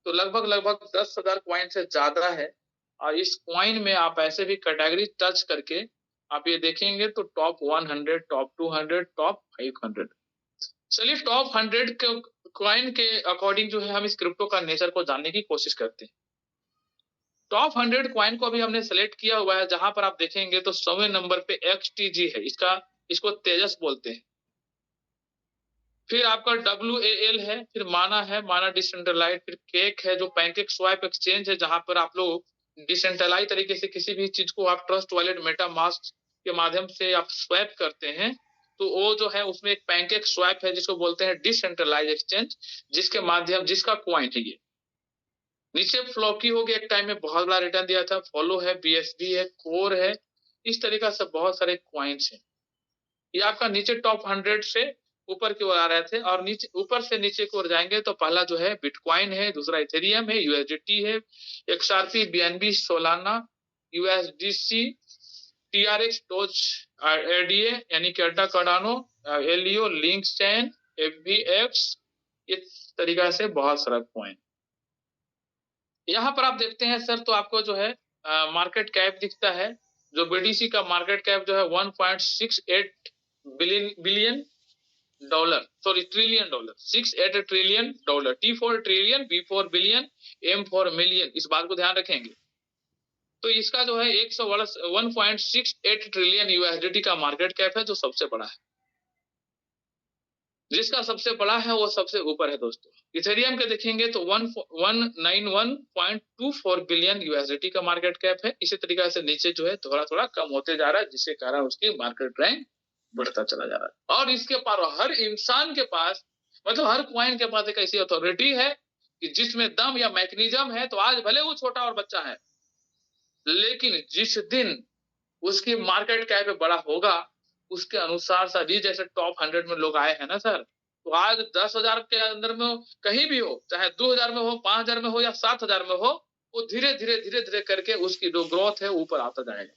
तो लगभग लगभग 10,000 कॉइन से ज्यादा है। और इस कॉइन में आप ऐसे भी कैटेगरी टच करके आप ये देखेंगे तो टॉप 100, टॉप 200, टॉप 500। चलिए टॉप 100 के कॉइन के अकॉर्डिंग जो है हम इस क्रिप्टो का नेचर को जानने की कोशिश करते हैं। टॉप 100 कॉइन को अभी हमने सेलेक्ट किया हुआ है, जहां पर आप देखेंगे तो 100वें नंबर पे XTG है, इसको तेजस बोलते हैं। फिर आपका WAL है, फिर माना है, माना डिसेंट्रलाइज, फिर केक है जो पैनकेक स्वैप एक्सचेंज है, जहां पर आप लोग डिसेंट्रलाइज तरीके से किसी भी चीज को आप ट्रस्ट वॉलेट मेटामास्क के माध्यम से आप स्वैप करते हैं, तो वो जो है उसमें एक पैनकेक स्वैप है जिसको बोलते हैं डिसेंट्रलाइज एक्सचेंज, जिसका क्वाइन है ये। नीचे फ्लॉकी हो गया, एक टाइम में बहुत बड़ा रिटर्न दिया था। फॉलो है, BSB है, कोर है, इस तरीका से बहुत सारे क्वाइंस हैं। ये आपका नीचे टॉप 100 से ऊपर की ओर आ रहे थे, और नीचे ऊपर से नीचे की ओर जाएंगे तो पहला जो है बिटकॉइन है, दूसरा इथेरियम है, USDT है, XRP, BNB, Solana, USDC, TRX, टोच, ADA यानी कैटा कार्डानो, LEO, लिंक चैन, FBX, इस तरीका से बहुत सारा कॉइन। यहाँ पर आप देखते हैं सर, तो आपको जो है मार्केट कैप दिखता है, जो BTC का मार्केट कैप जो है 1.68 billion dollar, sorry trillion dollar, 68 trillion dollar, T for trillion, B for billion, M for million, इस बात को ध्यान रखेंगे। तो इसका जो है 1.68 ट्रिलियन USDT का मार्केट कैप है, जो सबसे बड़ा है। जिसका सबसे बड़ा है वो सबसे ऊपर है दोस्तों। इथेरियम के देखेंगे तो 191.24 बिलियन USDT का मार्केट कैप है। इसी तरीके से नीचे जो है थोड़ा थोड़ा कम होते जा रहा है, जिसके कारण उसकी मार्केट रैंक बढ़ता चला जा रहा है। और इसके पार हर इंसान के पास, मतलब हर क्वाइन के पास एक ऐसी अथॉरिटी है कि जिसमें दम या मैकेनिज्म है, तो आज भले वो छोटा और बच्चा है, लेकिन जिस दिन उसकी मार्केट कैप बड़ा होगा, उसके अनुसार सर ये जैसे टॉप 100 में लोग आए हैं ना सर, तो आज 10,000 के अंदर में हो, कहीं भी हो, चाहे 2,000 में हो, 5,000 में हो या 7,000 में हो, वो धीरे धीरे धीरे धीरे करके उसकी जो ग्रोथ है ऊपर आता जाएगा।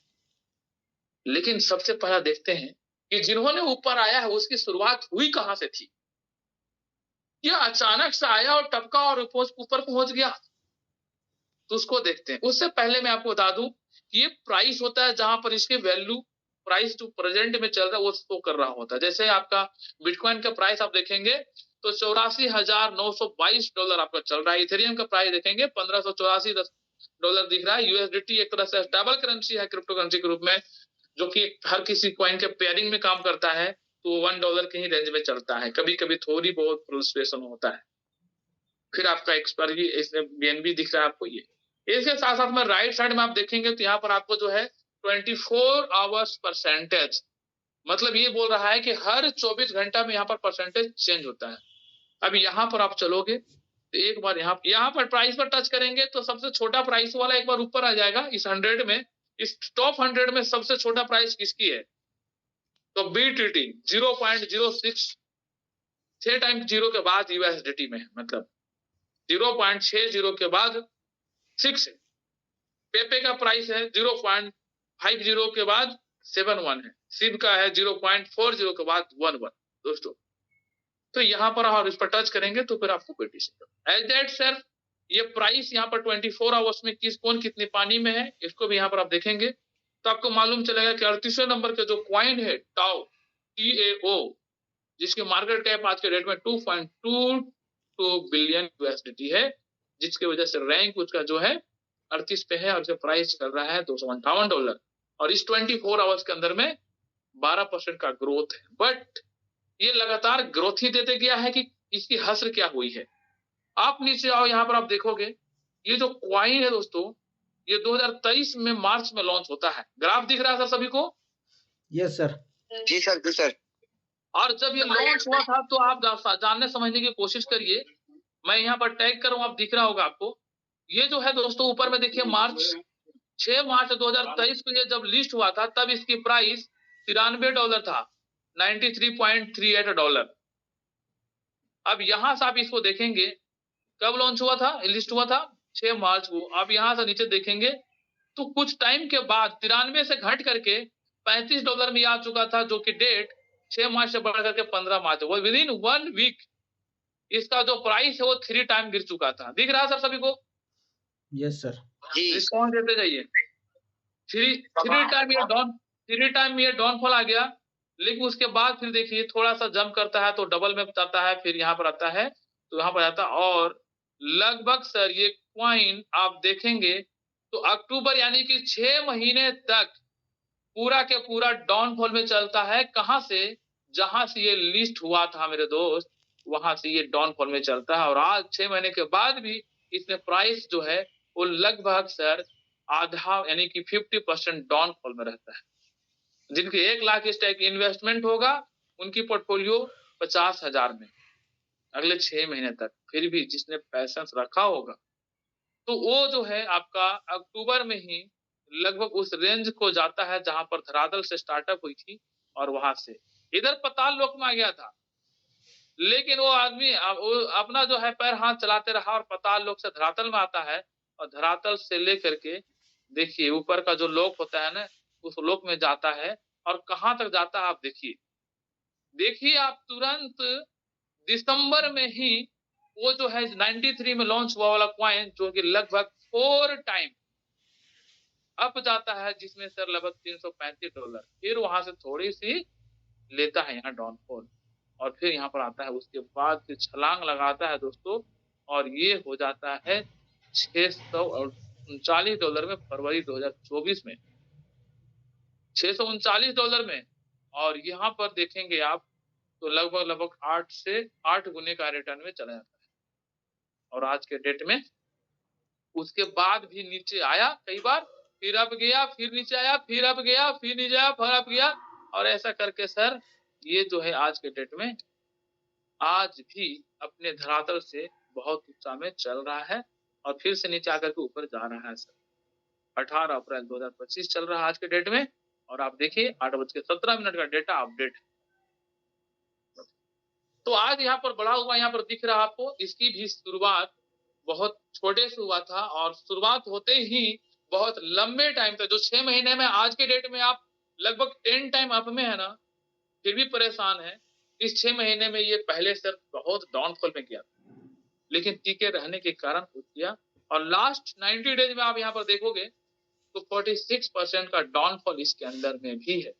लेकिन सबसे पहला देखते हैं कि जिन्होंने ऊपर आया है उसकी शुरुआत हुई कहां से थी। यह अचानक से आया और टपका और ऊपर पहुंच गया, तो उसको देखते हैं। उससे पहले मैं आपको बता दूं कि ये प्राइस होता है जहां पर इसके वैल्यू, प्राइस जो प्रेजेंट में चल रहा है वो शो कर रहा होता है। जैसे आपका बिटकॉइन का प्राइस आप देखेंगे तो $84,922 आपका चल रहा है। इथेरियम का प्राइस देखेंगे $1,584 दिख रहा है। USDT एक तरह से स्टेबल करेंसी है क्रिप्टो करेंसी के रूप में, जो कि हर किसी कॉइन के पेयरिंग में काम करता है, तो $1 के ही रेंज में चलता है। कभी कभी थोड़ी बहुत फ्लक्चुएशन होता है। फिर आपका एक्सपायरी इसमें BNB दिख रहा है आपको। ये इसके साथ साथ में राइट साइड में आप देखेंगे तो यहाँ पर आपको जो है 24 आवर्स परसेंटेज, मतलब ये बोल रहा है कि हर 24 घंटा में यहाँ पर परसेंटेज चेंज होता है। अब यहाँ पर आप चलोगे तो एक बार यहाँ पर प्राइस पर टच करेंगे तो सबसे छोटा प्राइस वाला एक बार ऊपर आ जाएगा। इस 100 में, इस टॉप 100 में सबसे छोटा प्राइस किसकी है, तो BTT 0.06, 6 टाइम 0 के बाद USDT में, मतलब 0.60 के बाद 6 है। पेपे का प्राइस है 0.50 के बाद 71 है। सिब का है 0.40 के बाद 11 दोस्तों। तो यहाँ पर और इस पर टच करेंगे तो फिर आपको BTC एज दैट सर, ये प्राइस यहाँ पर 24 आवर्स में कौन कितने पानी में है, इसको भी यहाँ पर आप देखेंगे तो आपको मालूम चलेगा कि 38वें नंबर के जो क्वाइन है टाओ, TAO, जिसकी मार्केट कैप आज के डेट में 2.22 बिलियन USDT है, जिसकी वजह से रैंक उसका जो है 38 पे है और उसका प्राइस चल रहा है $258। और इस 24 आवर्स के अंदर में 12% का ग्रोथ है। बट ये लगातार ग्रोथ ही देते गया है कि इसकी हस्र क्या हुई है। आप नीचे आओ, यहाँ पर आप देखोगे ये जो क्वाइन है दोस्तों, ये 2023 में मार्च में लॉन्च होता है। ग्राफ दिख रहा है सर सभी को? Yes sir. जी सर, जी सर। और जब ये लॉन्च हुआ था तो आप जानने समझने की कोशिश करिए। मैं यहाँ पर टैग करूँ, आप दिख रहा होगा आपको। ये जो है दोस्तों ऊपर में देखिए, 6 मार्च 2023 को ये जब लिस्ट हुआ था तब इसकी प्राइस $93 था, $93.38। अब यहां से आप इसको देखेंगे कब लॉन्च हुआ था, लिस्ट हुआ था 6 मार्च को। आप यहां से नीचे देखेंगे तो कुछ टाइम के बाद 93 से घट करके $35 में आ चुका था, जो कि डेट 6 मार्च से बढ़ करके 15 मार्च, वो विद इन 1 वीक इसका जो प्राइस है वो 3 टाइम गिर चुका था। दिख रहा है सर सभी को? Yes sir. जी रिस्पॉन्स देते जाइए। थ्री टाइम ये डाउनफॉल आ गया, लेकिन उसके बाद फिर देखिए थोड़ा सा जंप करता है तो डबल में जाता है, फिर यहाँ पर आता है तो यहाँ पर आता है, और लगभग सर ये क्वाइन आप देखेंगे तो अक्टूबर यानी कि 6 महीने तक पूरा के पूरा डाउनफॉल में चलता है। कहां से? जहां से ये लिस्ट हुआ था मेरे दोस्त, वहां से ये डाउनफॉल में चलता है, और आज 6 महीने के बाद भी इसमें प्राइस जो है वो लगभग सर आधा यानी कि 50% डाउनफॉल में रहता है। जिनके 1 लाख इस टाइप की इन्वेस्टमेंट होगा उनकी पोर्टफोलियो 50,000 में अगले 6 महीने तक। फिर भी जिसने पैसेंस रखा होगा तो वो जो है आपका अक्टूबर में ही लगभग उस रेंज को जाता है जहां पर धरातल से स्टार्टअप हुई थी, और वहां से इधर पाताल लोक में आ गया था, लेकिन वो आदमी वो अपना जो है पैर हाथ चलाते रहा और पाताल लोक से धरातल में आता है, और धरातल से लेकर के देखिए ऊपर का जो लोक होता है ना, उस लोक में जाता है, और कहां तक जाता है आप देखिए। देखिए आप तुरंत दिसंबर में ही वो जो है 93 में लॉन्च हुआ वाला कॉइन जो कि लगभग 4 टाइम अप जाता है, जिसमें सर लगभग $335, फिर वहां से थोड़ी सी लेता है यहाँ डाउनफॉल, और फिर यहाँ पर आता है, उसके बाद फिर छलांग लगाता है दोस्तों, और ये हो जाता है $639 में फरवरी 2024 में, $639 में। और यहाँ पर देखेंगे आप तो लगभग 8 से 8 गुने का रिटर्न में चला जाता है, और आज के डेट में उसके बाद भी नीचे आया कई बार, फिर अप गया, फिर नीचे आया, फिर अप गया, फिर नीचे आया, फिर अप गया, और ऐसा करके सर ये जो है आज के डेट में आज भी अपने धरातल से बहुत ऊंचा में चल रहा है, और फिर से नीचे आकर के ऊपर जा रहा है सर। 18 अप्रैल 2025 चल रहा है आज के डेट में, और आप देखिए 8:17 का डेटा अपडेट। तो आज यहाँ पर बढ़ा हुआ यहाँ पर दिख रहा आपको, इसकी भी शुरुआत बहुत छोटे से हुआ था, और शुरुआत होते ही बहुत लंबे टाइम तक जो 6 महीने में आज के डेट में आप लगभग 10 टाइम अप में है ना, फिर भी परेशान है। इस 6 महीने में ये पहले से बहुत डाउनफॉल में गया था, लेकिन टीके रहने के कारण हो गया, और लास्ट 90 डेज में आप यहाँ पर देखोगे तो 46% का डाउनफॉल इसके अंदर में भी है,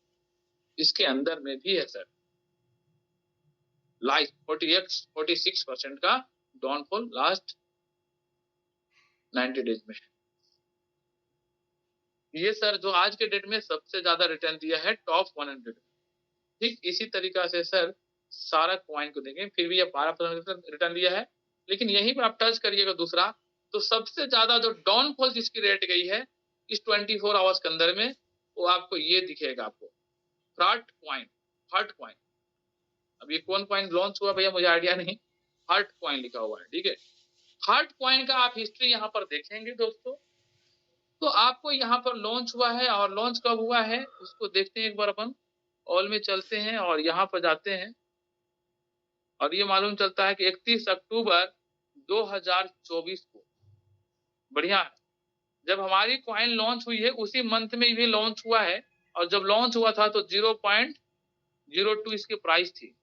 इसके अंदर में भी है सर। लाइक 46% का डाउनफॉल लास्ट 90 डेज में है। ये सर जो आज के डेट में सबसे ज्यादा रिटर्न दिया है टॉप 100। ठीक इसी तरीका से सर सारा कॉइन को देखें, फिर भी ये 12% रिटर्न दिया है, लेकिन यहीं पर आप टच करिएगा दूसरा, तो सबसे ज्यादा जो डाउनफॉल जिसकी रेट गई है इस 24 आवर्स के अंदर में, वो आपको ये दिखेगा आपको, फ्राट कॉइन, हर्ट कॉइन। अब ये कौन कॉइन लॉन्च हुआ भैया मुझे आइडिया नहीं, हर्ट कॉइन लिखा हुआ है, ठीक है। हर्ट कॉइन का आप हिस्ट्री यहाँ पर देखेंगे दोस्तों, तो आपको यहाँ पर लॉन्च हुआ है, और लॉन्च कब हुआ है उसको देखते हैं एक बार अपन। ऑल में चलते हैं और यहाँ पर जाते हैं, और ये मालूम चलता है कि 31 अक्टूबर 2024 को, बढ़िया है, जब हमारी कॉइन लॉन्च हुई है उसी मंथ में भी लॉन्च हुआ है, और जब लॉन्च हुआ था तो 0.02 इसकी प्राइस थी,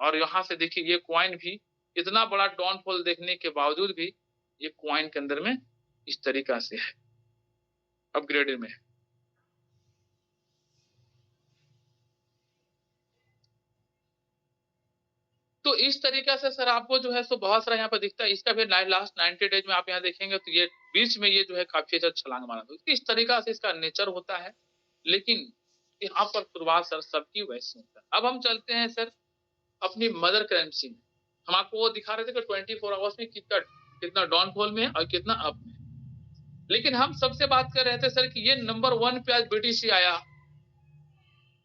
और यहाँ से देखिए ये कॉइन भी इतना बड़ा डाउनफॉल देखने के बावजूद भी ये कॉइन के अंदर में इस तरीका से है, अपग्रेडेड में है। तो इस तरीका से सर आपको जो है सो बहुत सारा यहाँ पर दिखता है। इसका भी लास्ट 90 डेज में आप यहाँ देखेंगे तो ये बीच में ये जो है काफी अच्छा छलांग मारा, तो इस तरीका से इसका नेचर होता है, लेकिन यहाँ पर शुरुआत सर सबकी वैसी होता है। अब हम चलते हैं सर अपनी मदर करेंसी में। हम आपको वो दिखा रहे थे कि 24 आवर्स में कितना डाउनफॉल में है और कितना अप में, लेकिन हम सबसे बात कर रहे थे सर कि ये नंबर 1 पे आज बीटीसी आया,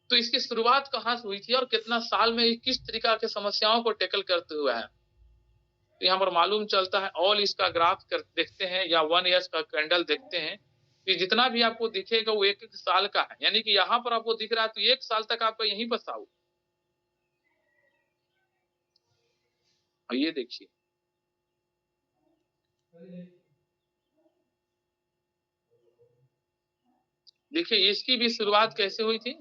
तो इसकी शुरुआत कहां से हुई थी और कितना साल में किस तरीका के समस्याओं को टैकल करते हुए है। तो यहाँ पर मालूम चलता है, ऑल इसका ग्राफ देखते हैं या 1 ईयर्स का कैंडल देखते हैं कि जितना भी आपको दिखेगा वो 1 साल का है, यानी कि यहाँ पर आपको दिख रहा है तो 1 साल तक आपका यहीं बसा हुआ। ये देखिए देखिए इसकी भी शुरुआत कैसे हुई थी,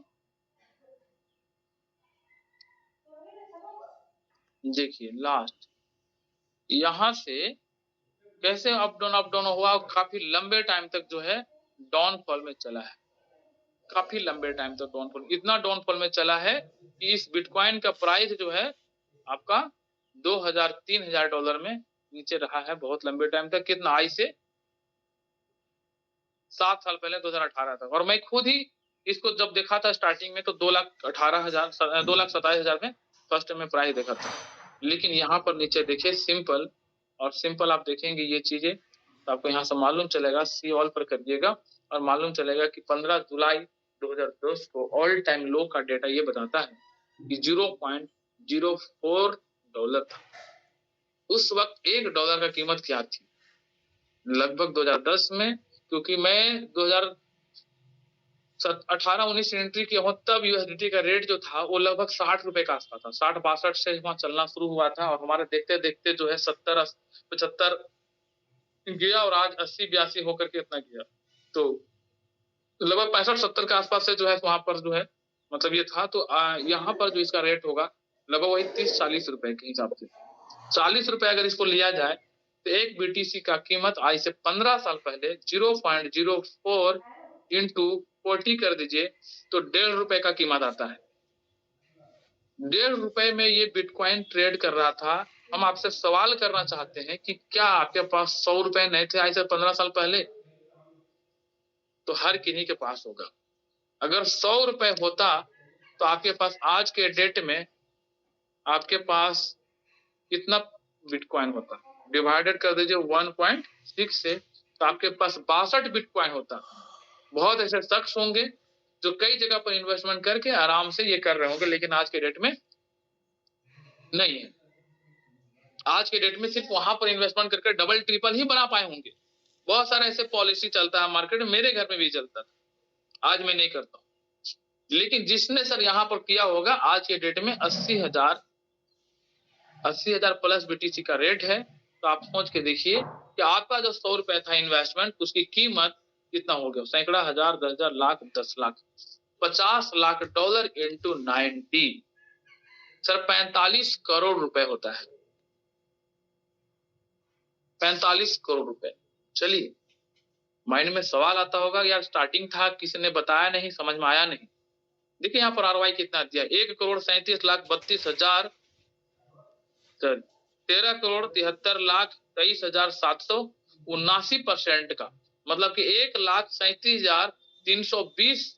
देखिए लास्ट यहाँ से कैसे अप डाउन हुआ, काफी लंबे टाइम तक जो है डाउनफॉल में चला है, काफी लंबे टाइम तक डाउनफॉल, इतना डाउनफॉल में चला है कि इस बिटकॉइन का प्राइस जो है आपका 2000-3000 डॉलर में नीचे रहा है बहुत लंबे टाइम तक। कितना हाई से 7 साल पहले 2018 तक। और मैं खुद ही इसको जब देखा था स्टार्टिंग में तो 2,27,000 में फर्स्ट में प्राइस देखा था। लेकिन यहाँ पर नीचे देखिए सिंपल, और सिंपल आप देखेंगे ये चीजें तो आपको यहाँ से मालूम चलेगा, सी ऑल पर करिएगा और मालूम चलेगा कि 15 जुलाई 2010 को ऑल टाइम लो का डेटा ये बताता है कि 0.04 डॉलर था। उस वक्त $1 का कीमत क्या थी लगभग 2010 में, क्योंकि मैं 2018-19 एंट्री किया हूँ तब यूएसडीटी का रेट जो था वो लगभग 60 रुपए का आसपास था, 60-62 से वहां चलना शुरू हुआ था और हमारे देखते देखते जो है 70-75 गया और आज 80-82 होकर के इतना गया। तो लगभग 65-70 के आसपास से जो है वहां पर जो है मतलब ये था। तो यहाँ पर जो इसका रेट होगा लगभग वही 30-40 रुपए के हिसाब से, 40 रुपए अगर इसको लिया जाए तो एक बीटीसी का कीमत आज से 15 साल पहले 0.04 इंटू 40 कर दीजिए तो ₹1.5 का कीमत आता है। ₹1.5 में ये बिटकॉइन ट्रेड कर रहा था। हम आपसे सवाल करना चाहते हैं कि क्या आपके पास 100 रुपए नहीं थे आज से 15 साल पहले? तो हर किन्हीं के पास होगा। अगर 100 रुपए होता तो आपके पास आज के डेट में आपके पास कितना बिटकॉइन होता? डिवाइडेड कर दीजिए 1.6 से तो आपके पास 62 बिटकॉइन होता। बहुत ऐसे शख्स होंगे जो कई जगह पर इन्वेस्टमेंट करके आराम से ये कर रहे होंगे, लेकिन आज के डेट में नहीं है। आज के डेट में सिर्फ वहां पर इन्वेस्टमेंट करके डबल ट्रिपल ही बना पाए होंगे। बहुत सारा ऐसे पॉलिसी चलता है मार्केट में, मेरे घर में भी चलता था, आज मैं नहीं करता हूँ। लेकिन जिसने सर यहाँ पर किया होगा आज के डेट में 80,000 प्लस बीटीसी का रेट है। तो आप सोच के देखिए कि आपका जो 100 रुपए था इन्वेस्टमेंट उसकी कीमत कितना हो गया, सैकड़ा, हजार, 10,000, lakh, 10 lakh, 50 lakh dollar into 90 sir 45 crore रुपए होता है। 45 करोड़ रुपए। चलिए माइंड में सवाल आता होगा यार स्टार्टिंग था किसी ने बताया नहीं, समझ में आया नहीं। देखिए यहाँ पर आरवाई कितना दिया, 1,37,32,000, 13,73,23,779% का, मतलब कि 1,37,320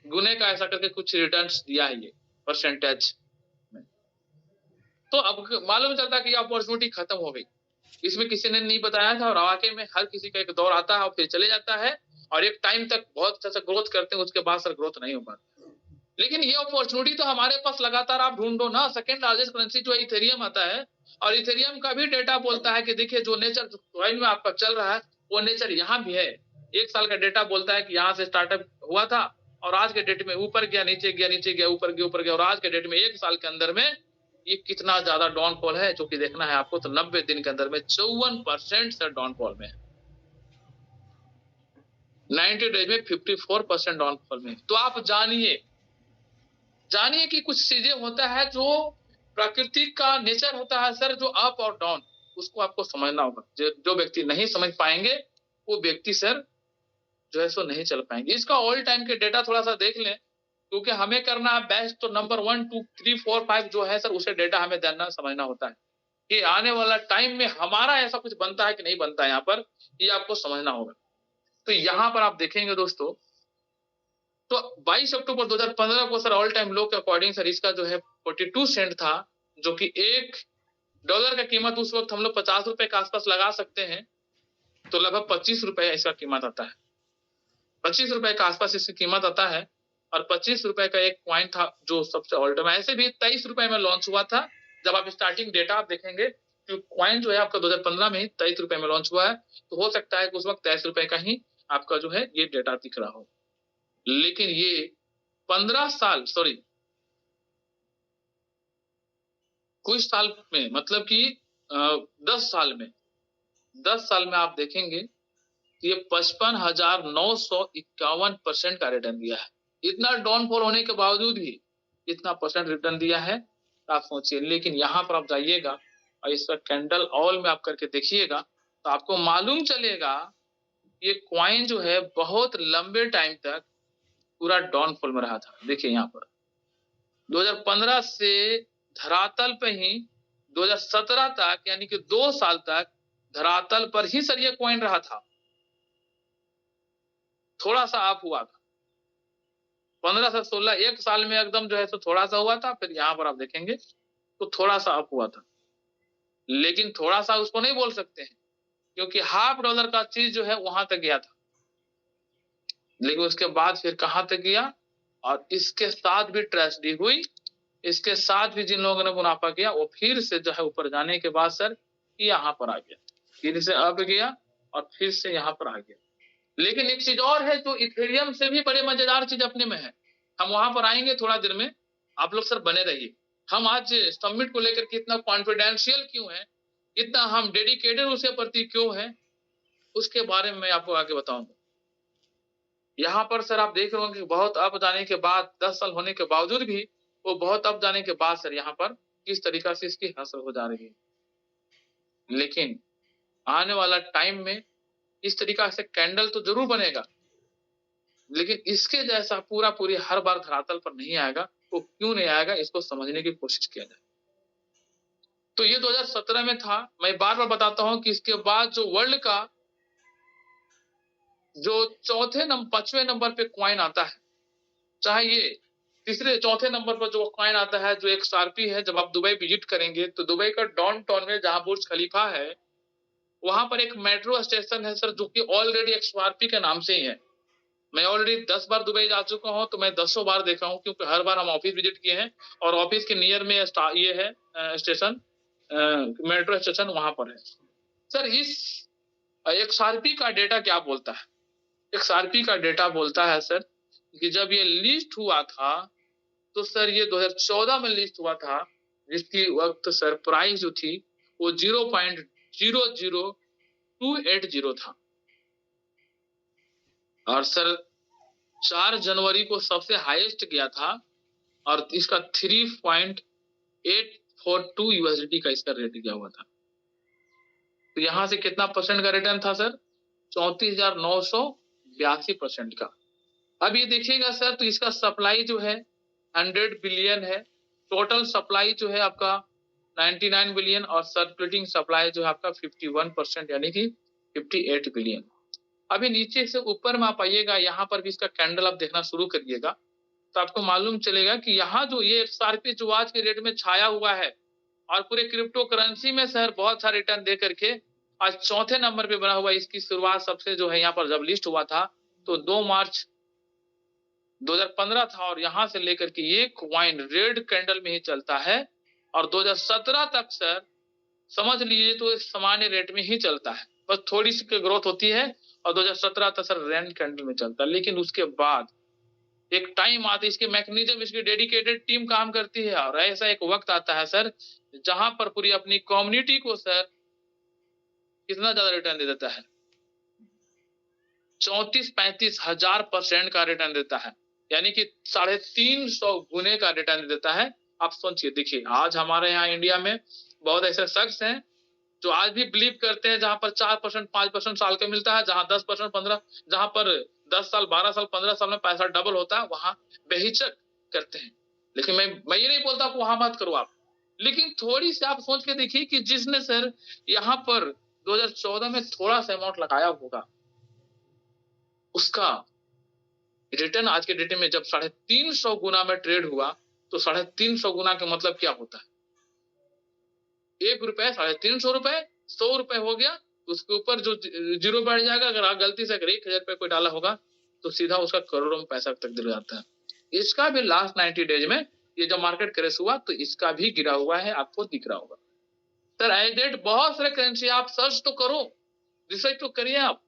गुने का ऐसा करके कुछ रिटर्न्स दिया है ये परसेंटेज में। तो अब मालूम चलता है कि अपॉर्चुनिटी खत्म हो गई, इसमें किसी ने नहीं बताया था। और वाकई में हर किसी का एक दौर आता है और फिर चले जाता है और एक टाइम तक बहुत अच्छा सा ग्रोथ करते हैं, उसके बाद सर ग्रोथ नहीं हो पाता। लेकिन ये अपॉर्चुनिटी तो हमारे पास लगातार आप ढूंढो ना। सेकंड लार्जेस्ट करेंसी जो इथेरियम आता है और इथेरियम का भी डेटा बोलता है कि देखिए जो नेचर कॉइन में आपका चल रहा है वो नेचर यहाँ भी है। 1 साल का डेटा बोलता है कि यहाँ से स्टार्टअप हुआ था और आज के डेट में ऊपर गया, नीचे गया, नीचे गया, ऊपर गया, ऊपर गया, और आज के डेट में 1 साल के अंदर में ये कितना ज्यादा डाउनफॉल है जो कि देखना है आपको। तो 90 दिन के अंदर में 54% से डाउनफॉल में है, 90 डेज में 54% डाउनफॉल में। तो आप जानिए कि कुछ चीजें होता है जो प्रकृति का नेचर होता है सर, जो अप और डाउन, उसको आपको समझना होगा। जो व्यक्ति नहीं समझ पाएंगे वो व्यक्ति सर जो है सो नहीं चल पाएंगे। इसका ऑल टाइम के डेटा थोड़ा सा देख लें, क्योंकि हमें करना है बेस्ट तो नंबर 1, 2, 3, 4, 5 जो है सर उसे डेटा हमें जानना समझना होता है कि आने वाला टाइम में हमारा ऐसा कुछ बनता है कि नहीं बनता है, यहाँ पर ये आपको समझना होगा। तो यहाँ पर आप देखेंगे दोस्तों, तो 22 अक्टूबर 2015 को सर ऑल टाइम लो के अकॉर्डिंग सर इसका जो है 42 सेंट था, जो कि $1 का कीमत उस वक्त हम लोग 50 रुपए के आसपास लगा सकते हैं। तो लगभग 25 रुपए इसका कीमत आता है, 25 रुपए के आसपास इसकी कीमत आता है। और 25 रुपए का एक कॉइन था जो सबसे ऑल टाइम, ऐसे भी 23 रुपए में लॉन्च हुआ था। जब आप स्टार्टिंग डेटा आप देखेंगे तो कॉइन जो है आपका 2015 में ही 23 रुपए में लॉन्च हुआ है, तो हो सकता है कि उस वक्त 23 रुपए का ही आपका जो है ये डेटा दिख रहा हो। लेकिन ये 15 साल कुछ साल में, मतलब कि 10 साल में आप देखेंगे ये 55,951% का रिटर्न दिया है। इतना डाउनफॉल होने के बावजूद भी इतना परसेंट रिटर्न दिया है, आप सोचिए। लेकिन यहाँ पर आप जाइएगा और इसका कैंडल ऑल में आप करके देखिएगा तो आपको मालूम चलेगा ये क्वाइन जो है बहुत लंबे टाइम तक पूरा डाउनफॉल में रहा था। देखिए यहाँ पर 2015 से धरातल पे ही 2017 तक यानी कि 2 साल तक धरातल पर ही सर ये क्वाइन रहा था। थोड़ा सा आप हुआ था 15 से 16, 1 साल में एकदम जो है तो थोड़ा सा हुआ था। फिर यहाँ पर आप देखेंगे तो थोड़ा सा अप हुआ था, लेकिन थोड़ा सा उसको नहीं बोल सकते हैं क्योंकि $50 का चीज जो है वहां तक गया था, लेकिन उसके बाद फिर कहां तक गया। और इसके साथ भी ट्रेजेडी हुई, इसके साथ भी जिन लोगों ने मुनाफा किया वो फिर से जो है ऊपर जाने के बाद सर यहाँ पर आ गया, फिर से अप गया और फिर से यहाँ पर आ गया। लेकिन एक चीज और है जो इथेरियम से भी बड़े मजेदार चीज अपने में है, हम वहां पर आएंगे थोड़ा देर में। आप लोग सर बने रहिए। हम आज समिट को लेकर के इतना कॉन्फिडेंशियल क्यों है, इतना हम डेडिकेटेड उसके प्रति क्यों है, उसके बारे में मैं आपको आगे बताऊंगा। यहाँ पर सर आप देख रहे होंगे बहुत अप जाने के बाद 10 साल होने के बावजूद भी वो बहुत अप जाने के बाद सर यहाँ पर किस तरीका से इसकी हासिल हो जा रही है। लेकिन आने वाला टाइम में इस तरीका से कैंडल तो जरूर बनेगा, लेकिन इसके जैसा पूरी हर बार धरातल पर नहीं आएगा। वो क्यों नहीं आएगा इसको समझने की कोशिश किया जाए। तो ये 2017 में था। मैं बार बार बताता हूं कि इसके बाद जो वर्ल्ड का जो पांचवें नंबर पे क्वाइन आता है, चाहे ये तीसरे चौथे नंबर पर जो क्वाइन आता है जो एक XRP है। जब आप दुबई विजिट करेंगे तो दुबई का डाउन टाउन में जहां बुर्ज खलीफा है वहां पर एक मेट्रो स्टेशन है सर, जो कि ऑलरेडी XRP के नाम से ही है। मैं ऑलरेडी 10 बार दुबई जा चुका हूं, तो मैं 10 बार देखा हूं क्योंकि हर बार हम ऑफिस विजिट किए हैं और ऑफिस के नियर में ये है स्टेशन, मेट्रो स्टेशन वहां पर है सर। इस XRP का डेटा क्या बोलता है? XRP का डेटा बोलता है सर कि जब ये लिस्ट हुआ था तो सर ये 2014 में लिस्ट हुआ था, जिसकी वक्त सर प्राइस जो थी वो 0.00280 था। और सर 4 जनवरी को सबसे हाईएस्ट गया था और इसका 3.842 USD का इसका रेट गया हुआ था। तो यहां से कितना परसेंट का रिटर्न था सर? 34,982% का। अब ये देखिएगा सर, तो इसका सप्लाई जो है 100 बिलियन है, टोटल सप्लाई जो है आपका 99 बिलियन और सर्कुलेटिंग सप्लाई जो है आपका 51% यानी कि 58 बिलियन। अभी नीचे से ऊपर में आप आइएगा, यहाँ पर भी इसका कैंडल आप देखना शुरू करिएगा तो आपको मालूम चलेगा कि यहाँ जो ये XRP जो आज के रेट में छाया हुआ है और पूरे क्रिप्टो करेंसी में सर बहुत सारे रिटर्न दे करके आज चौथे नंबर पे बना हुआ। इसकी शुरुआत सबसे जो है यहाँ पर जब लिस्ट हुआ था तो 2 मार्च 2015 था और यहां से लेकर के ये क्वाइन रेड कैंडल में ही चलता है और 2017 तक सर समझ लीजिए तो सामान्य रेट में ही चलता है, बस थोड़ी सी ग्रोथ होती है और 2017 तक सर रेड कैंडल में चलता है। लेकिन उसके बाद एक टाइम आता है, इसके मैकेनिज्म, इसकी डेडिकेटेड टीम काम करती है और ऐसा एक वक्त आता है सर जहां पर पूरी अपनी कम्युनिटी को सर कितना ज्यादा रिटर्न दे देता है, 34-35 हजार % का रिटर्न देता है, यानी कि 350 गुने का रिटर्न देता है। आप सोचिए, देखिए आज हमारे यहाँ इंडिया में बहुत ऐसे शख्स हैं जो आज भी बिलीव करते हैं जहां पर 4% 5% साल का मिलता है, जहां 10% 15, जहां पर 10 साल 12 साल 15 साल में पैसा डबल होता है, वहां बेहिचक करते हैं। लेकिन मैं ये नहीं बोलता वहां मत करो आप, लेकिन थोड़ी सी आप सोच के देखिए कि जिसने सर यहाँ पर 2014 में थोड़ा सा अमाउंट लगाया होगा, उसका रिटर्न आज के डेट में जब 350 गुना में ट्रेड हुआ तो 350 गुना का मतलब क्या होता है? 1 रुपए 350 रुपए, 100 रुपए हो गया, उसके ऊपर जो जीरो बैठ जाएगा। अगर आप गलती से 1,000 रुपए कोई डाला होगा तो सीधा उसका करोड़ों में पैसा तक गिर जाता है। इसका भी लास्ट 90 डेज में ये जब मार्केट क्रैश हुआ तो इसका भी गिरा हुआ है, आपको दिख रहा होगा सर। एज डेट बहुत सारे करेंसी आप सर्च तो करो, रिसर्च तो करिए आप।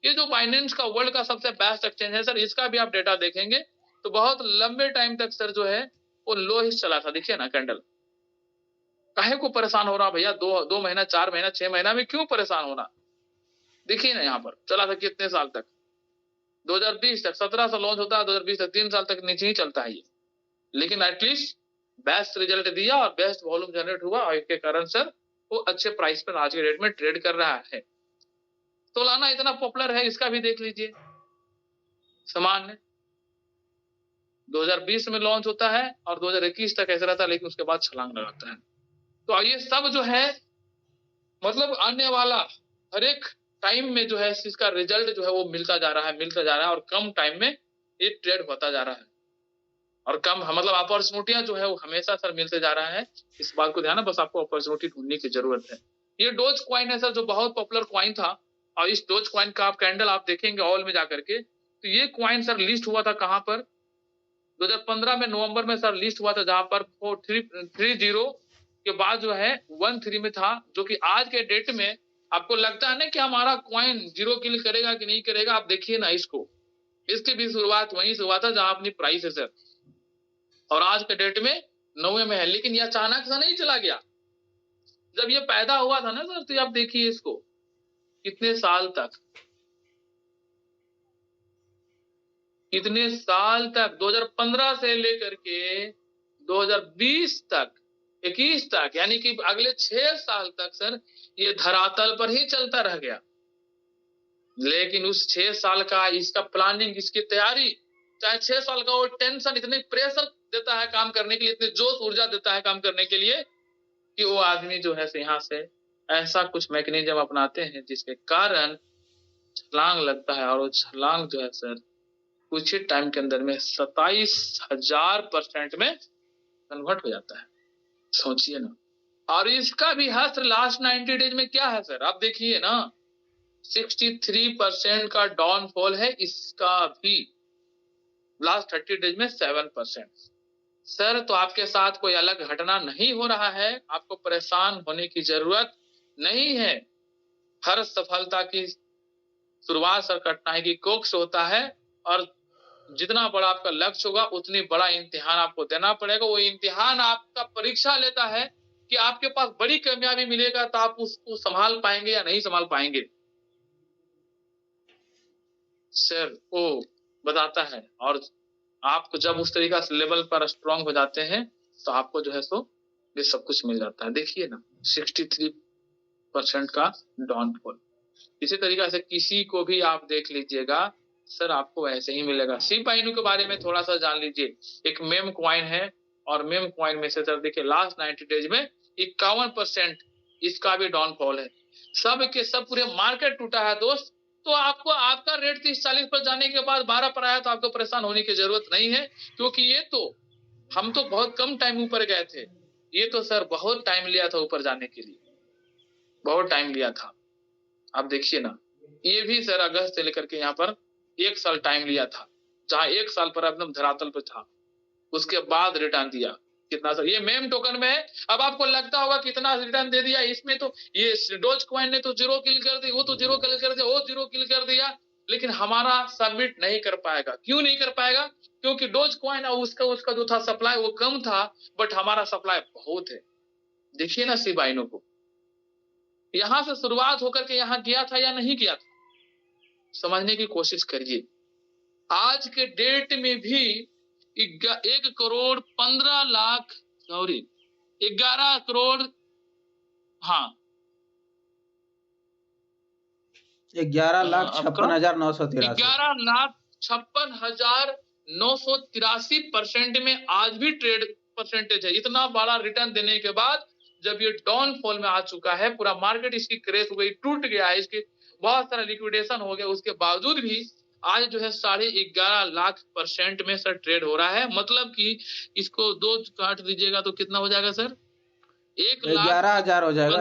ये जो बाइनेंस का वर्ल्ड का सबसे बेस्ट एक्सचेंज है सर, इसका भी आप डेटा देखेंगे तो बहुत लंबे टाइम तक सर जो है वो लो ही चला था। देखिए ना कैंडल, काहे को परेशान हो रहा भैया? 2 महीना 4 महीना 6 महीना में क्यों परेशान होना? देखिए ना यहाँ पर चला था कितने साल तक, 2020 तक, 17 से लॉन्च होता है, 2020 तक 3 साल तक नीचे ही चलता है ये। लेकिन एटलीस्ट बेस्ट रिजल्ट दिया और बेस्ट वॉल्यूम जनरेट हुआ और इसके कारण सर वो अच्छे प्राइस पर आज के डेट में ट्रेड कर रहा है। सोलाना इतना पॉपुलर है, इसका भी देख लीजिए। सामान्य 2020 में लॉन्च होता है और 2021 तक ऐसा रहता है, लेकिन उसके बाद छलांग लगाता है। तो ये सब जो है मतलब आने वाला हर एक टाइम में जो है इसका रिजल्ट जो है वो मिलता जा रहा है और कम टाइम में ये ट्रेड होता जा रहा है और कम मतलब अपॉर्चुनिटियां जो है वो हमेशा सर मिलते जा रहा है। इस बात को ध्यान है, बस आपको अपॉर्चुनिटी ढूंढने की जरूरत है। ये डोज क्वाइन है सर, जो बहुत पॉपुलर क्वाइन था और इस डोज क्वाइन का आप कैंडल आप देखेंगे ऑल में जाकर के, तो ये क्वाइन सर लिस्ट हुआ था कहां पर 2015 में नवंबर में सर लिस्ट हुआ था, जहां पर 430 के बाद जो है 13 में था, जो कि आज के डेट में आपको लगता है ना कि हमारा क्वाइन जीरो किल करेगा कि नहीं करेगा। आप देखिए ना इसको, इसकी भी शुरुआत वहीं से हुआ था जहां अपनी प्राइस है सर, और आज के डेट में 9वें में है। लेकिन यह अचानक से नहीं चला गया, जब ये पैदा हुआ था ना सर, तो आप देखिए इसको कितने साल तक 2015 से लेकर के 2020 तक 21 तक, यानी कि अगले 6 साल तक सर ये धरातल पर ही चलता रह गया। लेकिन उस 6 साल का इसका प्लानिंग, इसकी तैयारी, चाहे 6 साल का वो टेंशन, इतने प्रेशर देता है काम करने के लिए, इतने जोश ऊर्जा देता है काम करने के लिए, कि वो आदमी जो है यहाँ से ऐसा कुछ मैकेनिज्म अपनाते हैं जिसके कारण छलांग लगता है, और वो छलांग जो है सर कुछ ही टाइम के अंदर में 27,000% में कन्वर्ट हो जाता है। सोचिए ना। और इसका भी हस्त्र लास्ट 90 डेज में क्या है सर, आप देखिए ना, 63% का डाउनफॉल है इसका भी, लास्ट 30 डेज में 7%। सर तो आपके साथ कोई अलग घटना नहीं हो रहा है, आपको परेशान होने की जरूरत नहीं है। हर सफलता की शुरुआत सर कठिनाई की कोख से होता है, और जितना बड़ा आपका लक्ष्य होगा उतनी बड़ा इम्तिहान आपको देना पड़ेगा। वो इम्तिहान आपका परीक्षा लेता है कि आपके पास बड़ी कामयाबी मिलेगा तो आप उसको संभाल पाएंगे या नहीं संभाल पाएंगे। सर वो बताता है, और आपको जब उस तरीका से लेवल पर स्ट्रांग हो जाते हैं तो आपको जो है सो ये सब कुछ मिल जाता है। देखिए ना 63% का डाउनफॉल। इसी तरीका से किसी को भी आप देख लीजिएगा सर, आपको ऐसे ही मिलेगा। शिबा इनू के बारे में थोड़ा सा जान लीजिए। एक मेम क्वाइन है, और मेम क्वाइन में से सर देखिए लास्ट 90 डेज में 51% इसका भी डाउनफॉल है। सब के सब पूरे मार्केट टूटा है दोस्त। तो आपको आपका रेट 30-40 पर जाने के बाद 12 पर आया तो आपको परेशान होने की जरूरत नहीं है, क्योंकि ये तो हम तो बहुत कम टाइम ऊपर गए थे, ये तो सर बहुत टाइम लिया था ऊपर जाने के लिए, बहुत टाइम लिया था। आप देखिए ना, ये भी सर अगस्त से लेकर के यहाँ पर 1 साल टाइम लिया था, जहां 1 साल पर एकदम धरातल पर था, उसके बाद रिटर्न दिया। कितना सर ये मेम टोकन में है। अब आपको लगता होगा कितना रिटर्न दे दिया इसमें, तो ये डोज क्वाइन ने तो 0 किल कर दी, वो तो 0 किल कर दिया, वो 0 किल कर दिया, लेकिन हमारा सबमिट नहीं कर पाएगा। क्यों नहीं कर पाएगा? क्योंकि डोज क्वाइन और उसका जो था सप्लाई वो कम था, बट हमारा सप्लाई बहुत है। देखिए ना शिबाइनो को, यहां से शुरुआत होकर के यहां गया था या नहीं गया था, समझने की कोशिश करिए। आज के डेट में भी 1 करोड़ 15 लाख 11 करोड़, हाँ 11,56,983 11,56,983% में आज भी ट्रेड परसेंटेज है। इतना बड़ा रिटर्न देने के बाद जब ये डाउनफॉल में आ चुका है, पूरा मार्केट इसकी क्रैश हो गई, टूट गया है, इसके बहुत सारा लिक्विडेशन हो गया, उसके बावजूद भी आज जो है 11.5 लाख% में सर ट्रेड हो रहा है। मतलब कि इसको 2 काट दीजिएगा तो कितना हो जाएगा सर, 11,000 हो जाएगा।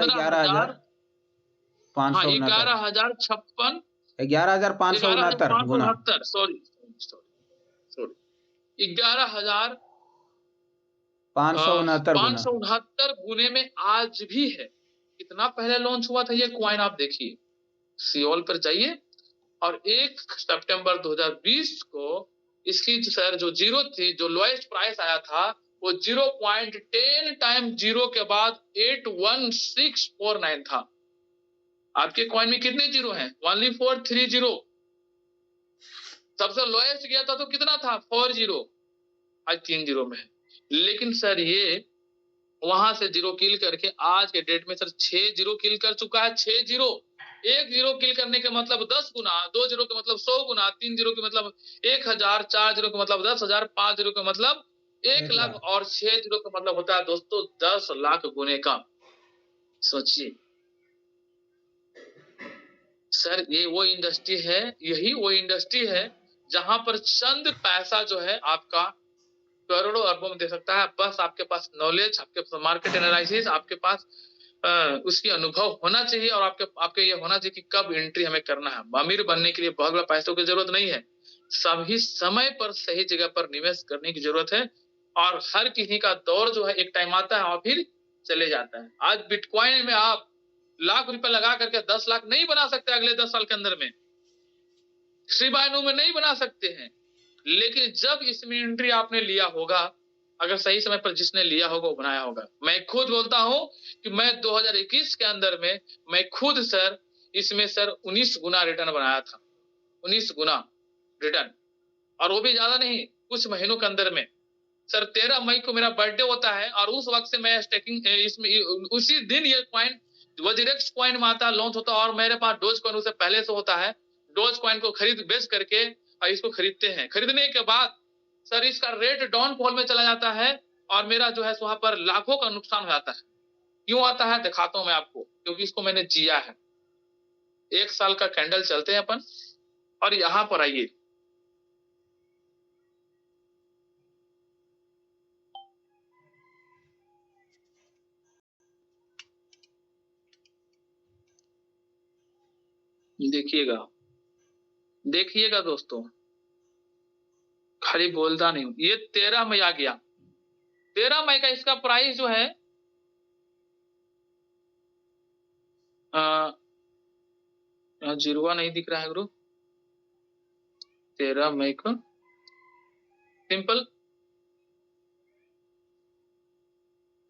11,556 11,569 गुना 11,569 सॉरी 11,569 गुने में आज भी है। कितना पहले लॉन्च हुआ था ये क्वाइन, आप देखिए सियोल पर जाइए, और 1 सितंबर 2020 को इसकी सर जो जीरो थी, जो लोएस्ट प्राइस आया था वो 0.10 टाइम जीरो के बाद 81649 था। आपके कॉइन में कितने जीरो हैं? 11430। सबसे लोएस्ट गया था तो कितना था? 40। आज 3 जीरो में है। लेकिन सर ये वहां से जीरो किल करके आज के डेट में सर 6 जीरो किल कर चुका है। 6 जीरो, एक जीरो किल करने के मतलब 10 गुना, 2 जीरो के मतलब 100 गुना, 3 जीरो के मतलब 1000, 4 जीरो के मतलब 10,000, 5 जीरो के मतलब 1 लाख और 6 जीरो का मतलब होता है दोस्तों 10 लाख गुने का। सोचिए सर, ये वो इंडस्ट्री है, यही वो इंडस्ट्री है जहां पर चंद पैसा जो है आपका करोड़ों अरबों में दे सकता है। बस आपके पास नॉलेज, आपके पास मार्केट एनालिसिस, आपके पास उसकी अनुभव होना चाहिए और आपके आपके ये होना चाहिए कि कब एंट्री हमें करना है। अमीर बनने के लिए बहुत बड़ा पैसों की जरूरत नहीं है, सभी समय पर सही जगह पर निवेश करने की जरूरत है। और हर किसी का दौर जो है एक टाइम आता है और फिर चले जाता है। आज बिटकॉइन में आप लाख रुपए लगा करके 10 लाख नहीं बना सकते अगले 10 साल के अंदर में, शिबा इनू में नहीं बना सकते हैं। लेकिन जब इसमें एंट्री आपने लिया होगा, अगर सही समय पर जिसने लिया होगा वो बनाया होगा। मैं खुद बोलता हूं कि मैं 2021 के अंदर में मैं खुद सर इसमें सर 19 गुना रिटर्न बनाया था, 19 गुना रिटर्न, और वो भी ज्यादा नहीं, कुछ महीनों के अंदर में। सर 13 मई को मेरा बर्थडे होता है और उस वक्त से मैं स्टेकिंग इसमें उसी दिन ये कॉइन वजीरेक्स कॉइन में आता, लॉन्च होता और मेरे पास डोज कॉइन उससे पहले से होता है। डोज कॉइन को खरीद बेच करके और इसको खरीदते हैं। खरीदने के बाद सर इसका रेट डाउन फॉल में चला जाता है और मेरा जो है वहां पर लाखों का नुकसान हो जाता है। क्यों आता है दिखाता हूं मैं आपको, क्योंकि इसको मैंने जिया है। 1 साल का कैंडल चलते हैं अपन और यहां पर आइए, देखिएगा, देखिएगा दोस्तों, खाली बोलता नहीं हूं। ये 13 मई आ गया, 13 मई का इसका प्राइस जो है जीरोआ नहीं दिख रहा है गुरु। 13 मई को सिंपल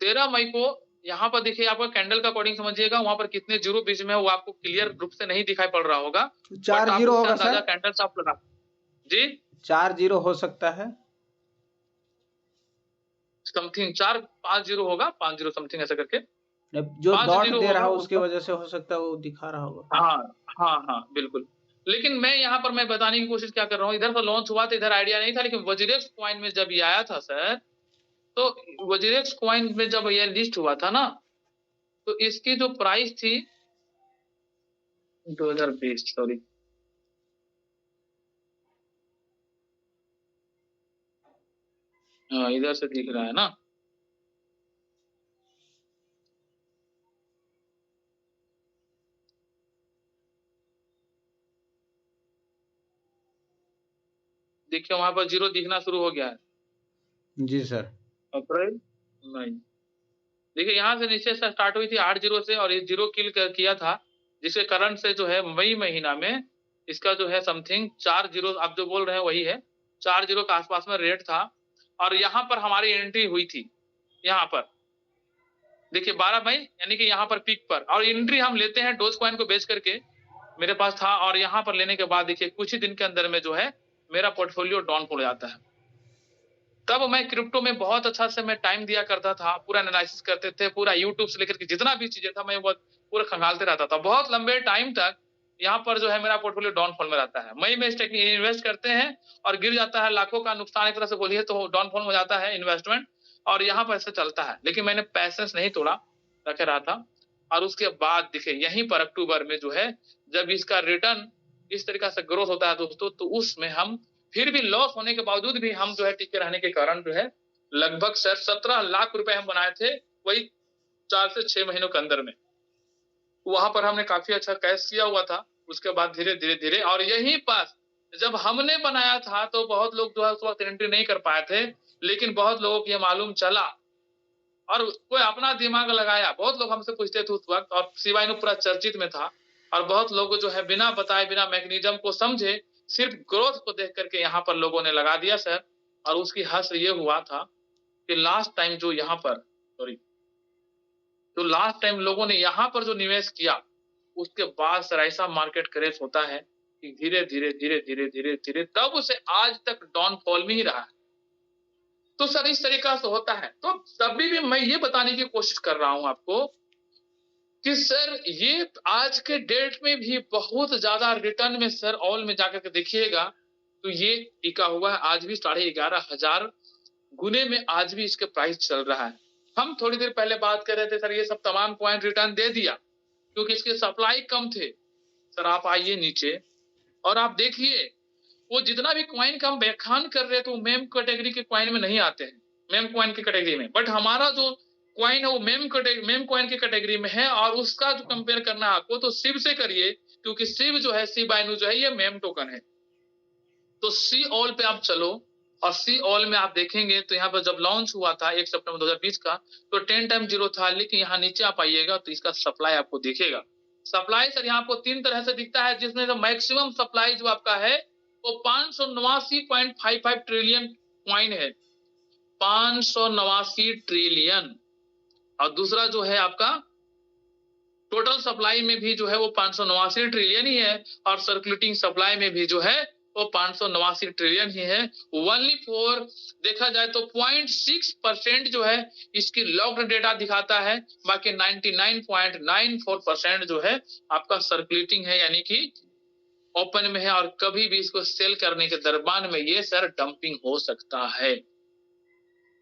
13 मई को यहाँ पर देखिए, आपका कैंडल का अकॉर्डिंग समझिएगा, वहां पर कितने जीरो बीच में है वो आपको क्लियर रूप से नहीं दिखाई पड़ रहा होगा। 4 जीरो होगा सर, कैंडल्स आप लगा जी, 4 जीरो हो सकता है, समथिंग 4-5 जीरो होगा, 5 जीरो समथिंग ऐसा करके जो 5 डॉट जीरो दे रहा होगा है उसकी उसका। वजह से हो सकता है वो दिखा रहा होगा। हाँ हाँ हाँ बिल्कुल। लेकिन मैं यहाँ पर मैं बताने की कोशिश क्या कर रहा हूँ, इधर पर लॉन्च हुआ था, इधर आइडिया नहीं था, लेकिन वजीरेक्स कॉइन में जब ये आया था सर, तो वजीरेक्स कॉइन में जब ये लिस्ट हुआ था ना, तो इसकी जो प्राइस थी 2020, सॉरी, हाँ इधर से दिख रहा है ना, देखिए वहां पर जीरो दिखना शुरू हो गया है। जी सर, अप्रैल मई, देखिए यहाँ से नीचे से स्टार्ट हुई थी 8 जीरो से और ये जीरो किल किया था, जिसके कारण से जो है मई महीना में इसका जो है समथिंग 4 जीरो, आप जो बोल रहे हैं वही है, 4 जीरो के आसपास में रेट था। और यहाँ पर हमारी एंट्री हुई थी, यहाँ पर देखिए 12 मई, यानी कि यहाँ पर पीक पर, और एंट्री हम लेते हैं डोज कॉइन को बेच करके, मेरे पास था। और यहाँ पर लेने के बाद देखिए कुछ ही दिन के अंदर में जो है मेरा पोर्टफोलियो डाउन हो जाता है। तब मैं क्रिप्टो में बहुत अच्छा से मैं टाइम दिया करता था, पूरा एनालिसिस करते थे, पूरा यूट्यूब से लेकर के जितना भी चीजें था मैं वो पूरा खंगालते रहता था बहुत लंबे टाइम तक। यहाँ पर जो है मेरा पोर्टफोलियो डाउनफॉल में रहता है। मई में इन्वेस्ट करते हैं और गिर जाता है, लाखों का नुकसान एक तरह से बोलिए तो डाउनफॉल हो जाता है इन्वेस्टमेंट, और यहाँ पर ऐसे चलता है। लेकिन मैंने पैसेंस नहीं तोड़ा, रखे रहा था। और उसके बाद देखिए यहीं पर अक्टूबर में जो है जब इसका रिटर्न इस तरीका से ग्रोथ होता है दोस्तों, तो उसमें हम फिर भी लॉस होने के बावजूद भी हम जो है टिके रहने के कारण जो है लगभग सर 17 लाख रुपए हम बनाए थे, वही 4 से 6 महीनों के अंदर में। वहां पर हमने काफी अच्छा कैश किया हुआ था। उसके बाद धीरे धीरे धीरे, और यहीं पास जब हमने बनाया था तो बहुत लोग जो है उस वक्त एंट्री नहीं कर पाए थे, लेकिन बहुत लोगों को ये मालूम चला और कोई अपना दिमाग लगाया। बहुत लोग हमसे पूछते थे उस वक्त, और शिबा इनू पूरा चर्चित में था, और बहुत लोग जो है बिना बताए बिना मैकेनिज्म को समझे सिर्फ ग्रोथ को देख करके यहाँ पर लोगों ने लगा दिया सर। और उसकी हश्र ये हुआ था कि लास्ट टाइम जो यहाँ पर सॉरी तो लास्ट टाइम लोगों ने यहाँ पर जो निवेश किया, उसके बाद सर ऐसा मार्केट क्रैश होता है कि धीरे धीरे धीरे धीरे धीरे धीरे तब से आज तक डाउनफॉल में ही रहा है। तो सर इस तरीका से होता है। तो तभी भी मैं ये बताने की कोशिश कर रहा हूं आपको कि सर ये आज के डेट में भी बहुत ज्यादा रिटर्न में सर ऑल में जाकर के देखिएगा तो ये टिका हुआ है, आज भी 11,500 गुने में आज भी इसके प्राइस चल रहा है। हम थोड़ी देर पहले बात कर रहे थे सर ये सब तमाम कॉइन रिटर्न दे दिया क्योंकि इसके सप्लाई कम थे। सर आप आइए नीचे और आप देखिए वो जितना भी कॉइन का हम व्याख्यान कर रहे थे वो मेम कैटेगरी के कॉइन में नहीं आते हैं, मेम कॉइन की कैटेगरी में, बट हमारा जो कॉइन है वो मेम कॉइन की कैटेगरी में है। और उसका जो कंपेयर करना है आपको तो सिव से करिए क्योंकि सिव जो है शिबा इनू जो है ये मेम टोकन है। तो सी ऑल पे आप चलो और सी ऑल में आप देखेंगे तो यहाँ पर जब लॉन्च हुआ था 1 सितंबर 2020 का तो 10 टाइम 0 था, लेकिन यहाँ नीचे आप आइएगा तो इसका सप्लाई आपको दिखेगा। सप्लाई सर यहाँ आपको 3 तरह से दिखता है, जिसमें जो मैक्सिमम सप्लाई जो आपका है वो 589.55 ट्रिलियन कॉइन है, 589 ट्रिलियन। और दूसरा जो है आपका टोटल सप्लाई में भी जो है वो 589 ट्रिलियन ही है और सर्कुलेटिंग सप्लाई में भी जो है वो 589 ट्रिलियन ही है। ओनली फॉर देखा जाए तो 0.6% जो है इसकी लॉक्ड डेटा दिखाता है, बाकी 99.94% जो है आपका सर्कुलेटिंग है यानी कि ओपन में है और कभी भी इसको सेल करने के दरबान में ये सर डंपिंग हो सकता है।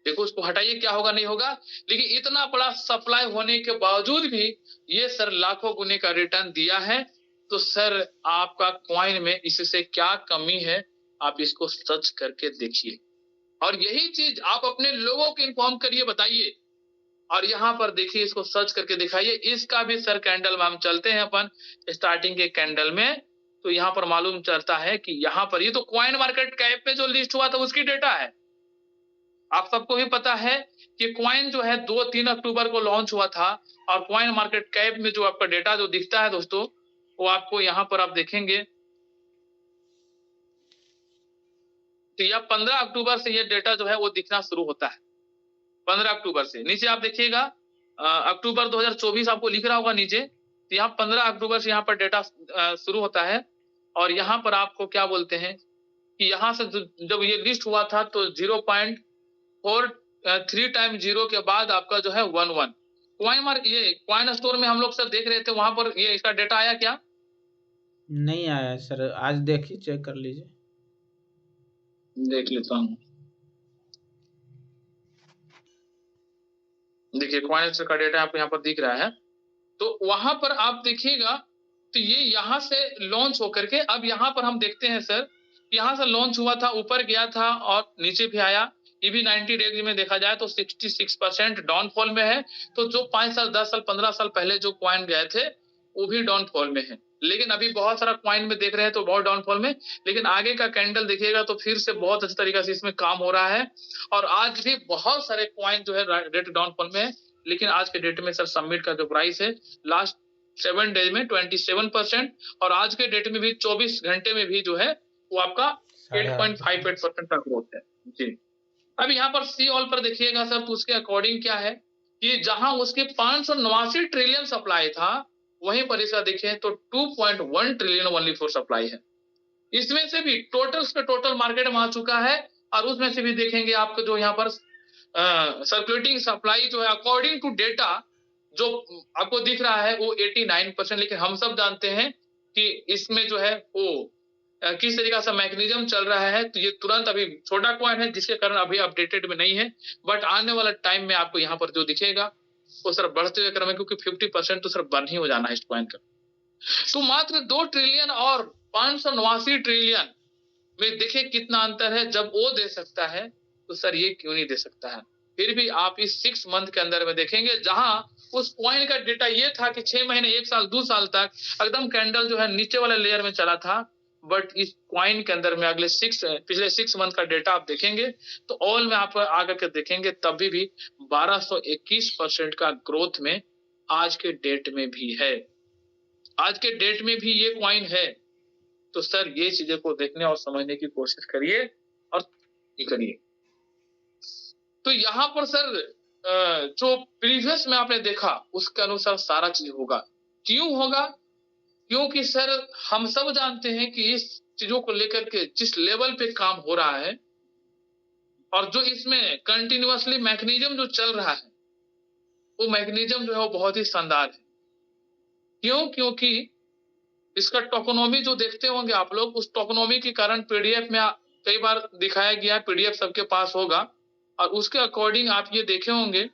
देखो उसको हटाइए क्या होगा नहीं होगा, लेकिन इतना बड़ा सप्लाई होने के बावजूद भी ये सर लाखों गुने का रिटर्न दिया है। तो सर आपका कॉइन में इससे क्या कमी है आप इसको सर्च करके देखिए और यही चीज आप अपने लोगों को इन्फॉर्म करिए, बताइए। और यहाँ पर देखिए इसको सर्च करके दिखाइए। इसका भी सर कैंडल में हम चलते हैं अपन स्टार्टिंग के कैंडल में, तो यहाँ पर मालूम चलता है कि यहाँ पर ये तो कॉइन मार्केट कैप पे जो लिस्ट हुआ था उसकी डेटा है। आप सबको भी पता है कि कॉइन जो है 2-3 अक्टूबर को लॉन्च हुआ था और कॉइन मार्केट कैप में जो आपका डेटा जो दिखता है दोस्तों वो आपको यहाँ पर आप देखेंगे तो यह 15 अक्टूबर से ये डेटा जो है वो दिखना शुरू होता है। 15 अक्टूबर से नीचे आप देखिएगा अक्टूबर 2024 आपको लिख रहा होगा नीचे, तो यहाँ 15 अक्टूबर से यहाँ पर डेटा शुरू होता है। और यहाँ पर आपको क्या बोलते हैं कि यहाँ से जब ये लिस्ट हुआ था तो 0.43 टाइम 0 के बाद आपका जो है 11 कॉइन स्टोर में हम लोग सर देख रहे थे, वहां पर ये इसका डेटा आया क्या? नहीं आया सर, आज देखिए चेक कर लीजिए। देख लेता हूँ, देखिए कॉइन का डेटा आपको यहाँ पर दिख रहा है। तो वहां पर आप देखिएगा तो ये यहाँ से लॉन्च होकर के अब यहाँ पर हम देखते हैं सर यहाँ से लॉन्च हुआ था, ऊपर गया था और नीचे भी आया। ये भी 90 डेज में देखा जाए तो 66% डाउनफॉल में है। तो जो 5 साल 10 साल 15 साल पहले जो कॉइन गए थे वो भी डाउनफॉल में है, लेकिन अभी बहुत सारा कॉइन में देख रहे हैं तो बहुत डाउनफॉल में, लेकिन आगे का कैंडल देखिएगा तो फिर से बहुत अच्छे तरीके से इसमें काम हो रहा है। और आज भी बहुत सारे कॉइन जो है रेट डाउनफॉल में है, लेकिन आज के डेट में सर समिट का जो प्राइस है लास्ट 7 डेज में 27% और आज के डेट में भी 24 घंटे में भी जो है वो आपका 8.58% का ग्रोथ है जी। अब यहाँ पर सी ऑल पर देखिएगा सर तो उसके अकॉर्डिंग क्या है कि जहां उसके 589 ट्रिलियन सप्लाई था वहीं पर इसका देखें तो 2.1 ट्रिलियन ओनली फॉर सप्लाई है। इसमें से भी टोटल मार्केट में आ चुका है और उसमें से भी देखेंगे आपको जो यहाँ पर सर्कुलेटिंग सप्लाई जो है अकॉर्डिंग टू डेटा जो आपको दिख रहा है वो 89%, लेकिन हम सब जानते हैं कि इसमें जो है वो किस तरीका से मैकेनिज्म चल रहा है। तो ये तुरंत अभी छोटा कॉइन है जिसके कारण अभी अपडेटेड में नहीं है, बट आने वाला टाइम में आपको यहाँ पर जो दिखेगा वो सर बढ़ते हुए क्रम में, क्योंकि 50% तो सर बर्न ही हो जाना है इस कॉइन का। तो मात्र 2 ट्रिलियन और 589 ट्रिलियन में देखिए कितना अंतर है। जब वो दे सकता है तो सर ये क्यों नहीं दे सकता है? फिर भी आप इस 6 मंथ के अंदर में देखेंगे जहां उस कॉइन का डेटा ये था कि 6 महीने 1 साल 2 साल तक एकदम कैंडल जो है नीचे वाले लेयर में चला था, बट इस कॉइन के अंदर में पिछले 6 मंथ का डेटा आप देखेंगे तो ऑल में आप आकर के देखेंगे तभी भी 1221% का ग्रोथ में आज के डेट में भी है। आज के डेट में भी ये कॉइन है। तो सर ये चीजें को देखने और समझने की कोशिश करिए और ये करिए। तो यहाँ पर सर जो प्रीवियस में आपने देखा उसके अनुसार सारा चीज होगा। क्यों होगा? क्योंकि सर हम सब जानते हैं कि इस चीजों को लेकर के जिस लेवल पे काम हो रहा है और जो इसमें कंटिन्यूअसली मैकेनिज्म जो चल रहा है, वो मैकेनिज्म जो है वो बहुत ही शानदार है। क्यों? क्योंकि इसका टोकोनॉमी जो देखते होंगे आप लोग, उस टोकोनॉमी के कारण पीडीएफ में कई बार दिखाया गया है, पीडीएफ सबके पास होगा, और उसके अकॉर्डिंग आप ये देखे होंगे